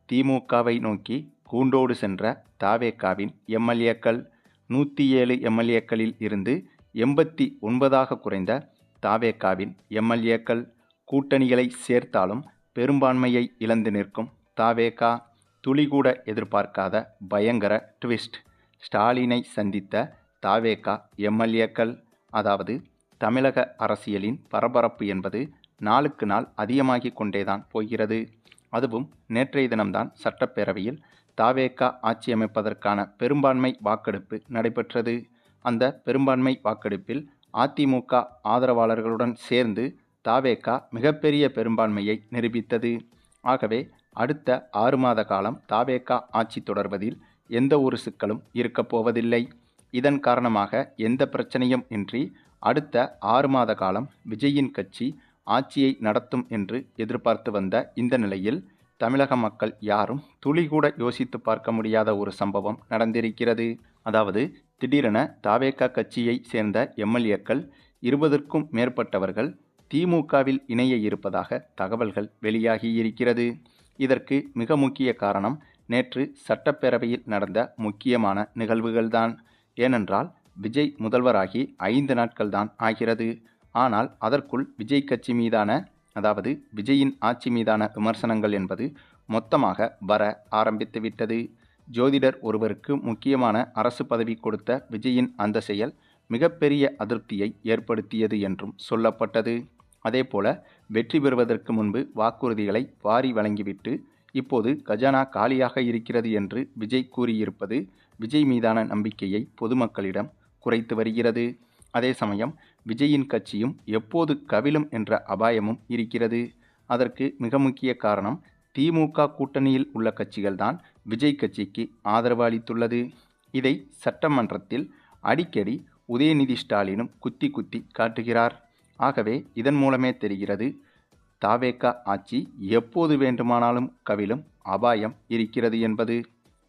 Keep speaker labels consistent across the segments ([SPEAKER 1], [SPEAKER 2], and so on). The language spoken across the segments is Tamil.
[SPEAKER 1] திமுகவை நோக்கி கூண்டோடு சென்ற தவேகாவின் எம்எல்ஏக்கள் 107 எம்எல்ஏக்களில் இருந்து 89ஆக குறைந்த தவேகாவின் எம்எல்ஏக்கள். கூட்டணிகளை சேர்த்தாலும் பெரும்பான்மையை இழந்து நிற்கும் தவேகா. துளிகூட எதிர்பார்க்காத பயங்கர ட்விஸ்ட். ஸ்டாலினை சந்தித்த தவேகா எம்எல்ஏக்கள். அதாவது தமிழக அரசியலின் பரபரப்பு என்பது நாளுக்கு நாள் அதிகமாகிக் கொண்டேதான் போகிறது. அதுவும் நேற்றைய தினம்தான் சட்டப்பேரவையில் தவேகா ஆட்சி அமைப்பதற்கான பெரும்பான்மை வாக்கெடுப்பு நடைபெற்றது. அந்த பெரும்பான்மை வாக்கெடுப்பில் அதிமுக ஆதரவாளர்களுடன் சேர்ந்து தவேகா மிகப்பெரிய பெரும்பான்மையை நிரூபித்தது. ஆகவே அடுத்த 6 மாத காலம் தவேகா ஆட்சி தொடர்வதில் எந்த ஒரு சிக்கலும் இருக்கப் போவதில்லை. இதன் காரணமாக எந்த பிரச்சனையும் இன்றி அடுத்த 6 மாத காலம் விஜயின் கட்சி ஆட்சியை நடத்தும் என்று எதிர்பார்த்து வந்த இந்த நிலையில் தமிழக மக்கள் யாரும் துளிகூட யோசித்து பார்க்க முடியாத ஒரு சம்பவம் நடந்திருக்கிறது. அதாவது திடீரென தவேகா கட்சியை சேர்ந்த எம்எல்ஏக்கள் 20க்கும் மேற்பட்டவர்கள் திமுகவில் இணைய இருப்பதாக தகவல்கள் வெளியாகியிருக்கிறது. இதற்கு மிக முக்கிய காரணம் நேற்று சட்டப்பேரவையில் நடந்த முக்கியமான நிகழ்வுகள்தான். ஏனென்றால் விஜய் முதல்வராகி 5 நாட்கள் தான் ஆகிறது. ஆனால் அதற்குள் விஜய் கட்சி மீதான, அதாவது விஜயின் ஆட்சி மீதான விமர்சனங்கள் என்பது மொத்தமாக வர ஆரம்பித்துவிட்டது. ஜோதிடர் ஒருவருக்கு முக்கியமான அரசு பதவி கொடுத்த விஜயின் அந்த செயல் மிகப்பெரிய அதிருப்தியை ஏற்படுத்தியது என்றும் சொல்லப்பட்டது. அதேபோல வெற்றி பெறுவதற்கு முன்பு வாக்குறுதிகளை வாரி வழங்கிவிட்டு இப்போது கஜானா காலியாக இருக்கிறது என்று விஜய் கூறியிருப்பது விஜய் மீதான நம்பிக்கையை பொதுமக்களிடம் குறைத்து வருகிறது. அதே சமயம் விஜயின் கட்சியும் எப்போது கவிழும் என்ற அபாயமும் இருக்கிறது. அதற்கு மிக முக்கிய காரணம் திமுக கூட்டணியில் உள்ள கட்சிகள்தான் விஜய் கட்சிக்கு ஆதரவு அளித்துள்ளது. இதை சட்டமன்றத்தில் அடிக்கடி உதயநிதி ஸ்டாலினும் குத்தி குத்தி காட்டுகிறார். ஆகவே இதன் மூலமே தெரிகிறது தவேகா ஆட்சி எப்போது வேண்டுமானாலும் கவிழும் அபாயம் இருக்கிறது என்பது.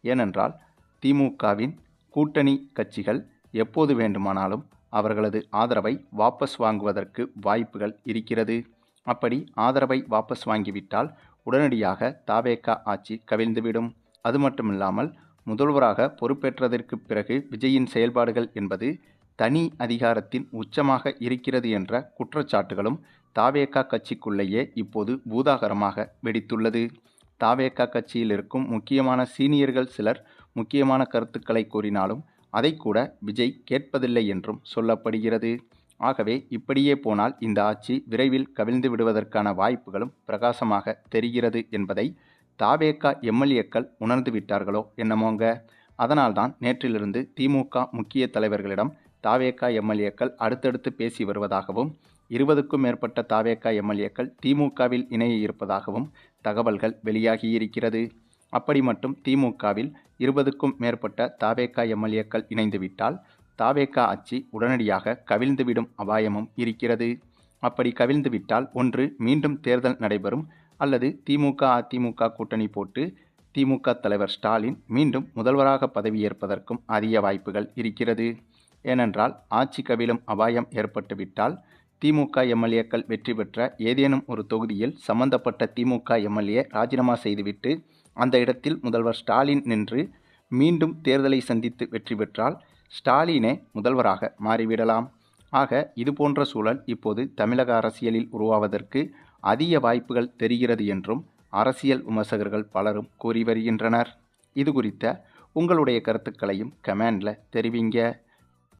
[SPEAKER 1] ஏனென்றால் திமுகவின் கூட்டணி கட்சிகள் எப்போது வேண்டுமானாலும் அவர்களது ஆதரவை வாபஸ் வாங்குவதற்கு வாய்ப்புகள் இருக்கிறது. அப்படி ஆதரவை வாபஸ் வாங்கிவிட்டால் உடனடியாக தவேகா ஆட்சி கவிழ்ந்துவிடும். அது மட்டுமில்லாமல் முதல்வராக பொறுப்பேற்றதற்கு பிறகு விஜயின் செயல்பாடுகள் என்பது தனி அதிகாரத்தின் உச்சமாக இருக்கிறது என்ற குற்றச்சாட்டுகளும் தவேகா கட்சிக்குள்ளேயே இப்போது பூதாகரமாக வெடித்துள்ளது. தவேகா கட்சியில் இருக்கும் முக்கியமான சீனியர்கள் சிலர் முக்கியமான கருத்துக்களை கூறினாலும் அதை கூட விஜய் கேட்பதில்லை என்றும் சொல்லப்படுகிறது. ஆகவே இப்படியே போனால் இந்த ஆட்சி விரைவில் கவிழ்ந்து விடுவதற்கான வாய்ப்புகளும் பிரகாசமாக தெரிகிறது என்பதை தவேகா எம்எல்ஏக்கள் உணர்ந்து விட்டார்களோ என்னமோங்க. அதனால்தான் நேற்றிலிருந்து திமுக முக்கிய தலைவர்களிடம் தவேகா எம்எல்ஏக்கள் அடுத்தடுத்து பேசி வருவதாகவும் 20க்கும் மேற்பட்ட தவேகா எம்எல்ஏக்கள் திமுகவில் இணைய இருப்பதாகவும் தகவல்கள் வெளியாகியிருக்கிறது. அப்படி மட்டும் திமுகவில் 20க்கும் மேற்பட்ட தவேகா எம்எல்ஏக்கள் இணைந்துவிட்டால் தவேகா ஆட்சி உடனடியாக கவிழ்ந்துவிடும் அபாயமும் இருக்கிறது. அப்படி கவிழ்ந்துவிட்டால் ஒன்று மீண்டும் தேர்தல் நடைபெறும், அல்லது திமுக அதிமுக கூட்டணி போட்டு திமுக தலைவர் ஸ்டாலின் மீண்டும் முதல்வராக பதவியேற்பதற்கும் அதிக வாய்ப்புகள் இருக்கிறது. ஏனென்றால் ஆட்சி கவிழும் அபாயம் ஏற்பட்டுவிட்டால் திமுக எம்எல்ஏக்கள் வெற்றி பெற்ற ஏதேனும் ஒரு தொகுதியில் சம்பந்தப்பட்ட திமுக எம்எல்ஏ ராஜினாமா செய்துவிட்டு அந்த இடத்தில் முதல்வர் ஸ்டாலின் நின்று மீண்டும் தேர்தலை சந்தித்து வெற்றி பெற்றால் ஸ்டாலினே முதல்வராக மாறிவிடலாம். ஆக இதுபோன்ற சூழல் இப்போது தமிழக அரசியலில் உருவாவதற்கு அதிக வாய்ப்புகள் தெரிகிறது என்றும் அரசியல் விமர்சகர்கள் பலரும் கூறி வருகின்றனர். இது குறித்த உங்களுடைய கருத்துக்களையும் கமெண்டில் தெரிவிங்க.